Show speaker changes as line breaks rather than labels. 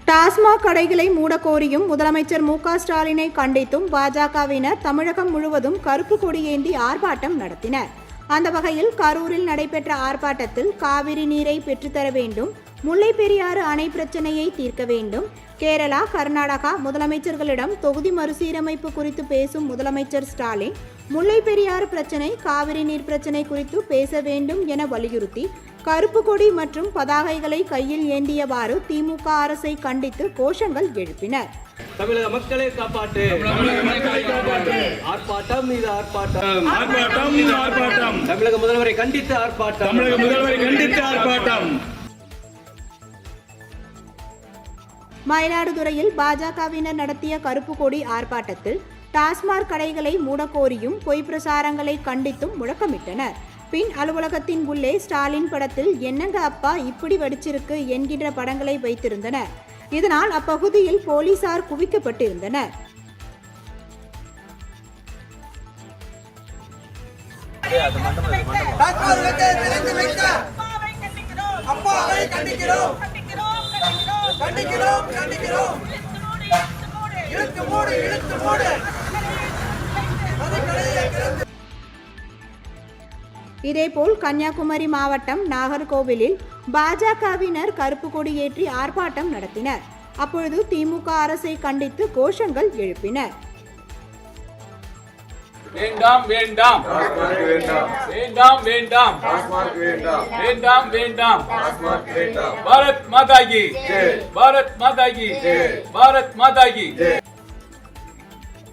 டாஸ்மாக் கடைகளை மூடக்கோரியும் முதலமைச்சர் மு.க. ஸ்டாலினை கண்டித்தும் பாஜகவினர் தமிழகம் முழுவதும் கருப்பு கொடி ஏந்தி ஆர்ப்பாட்டம் நடத்தினர். அந்த வகையில் கரூரில் நடைபெற்ற ஆர்ப்பாட்டத்தில் காவிரி நீரை பெற்றுத்தர வேண்டும், முல்லை பெரியாறு அணை பிரச்சினையை தீர்க்க வேண்டும், கேரளா, கர்நாடகா முதலமைச்சர்களிடம் தொகுதி மறுசீரமைப்பு குறித்து பேசும் முதலமைச்சர் ஸ்டாலின் முல்லை பெரியாறு பிரச்சினை, காவிரி நீர் பிரச்சினை குறித்து பேச வேண்டும் என வலியுறுத்தி கருப்பு கொடி மற்றும் பதாகைகளை கையில் ஏந்தியவாறு திமுக அரசை கண்டித்து கோஷங்கள் எழுப்பினர்.
தமிழக மக்களை காப்பாற்று, ஆர்ப்பாட்டம் மீது ஆர்ப்பாட்டம், தமிழக முதல்வரை கண்டித்து ஆர்ப்பாட்டம்.
மயிலாடுதுறையில் பாஜகவினர் நடத்திய கருப்பு கொடி ஆர்ப்பாட்டத்தில் டாஸ்மாக் கடைகளை மூடக்கோரியும் பொய் பிரசாரங்களை கண்டித்தும் முழக்கமிட்டனர். பின் அலுவலகத்தின் உள்ளே ஸ்டாலின் படத்தில் என்னங்க அப்பா இப்படி வடிச்சிருக்கு என்கின்ற படங்களை வைத்திருந்தனர். இதனால் அப்பகுதியில் போலீசார் குவிக்கப்பட்டிருந்தனர். இதேபோல் கன்னியாகுமரி மாவட்டம் நாகர்கோவிலில் பாஜகவினர் கருப்பு கொடி ஏற்றி ஆர்ப்பாட்டம் நடத்தினர். அப்பொழுது திமுக அரசை கண்டித்து கோஷங்கள் எழுப்பினர்.
வேண்டாம் வேண்டாம் வேண்டாம் வேண்டாம் வேண்டாம் வேண்டாம் பாரத் மாதா கி, பாரத் மாதா கி, பாரத் மாதா கி.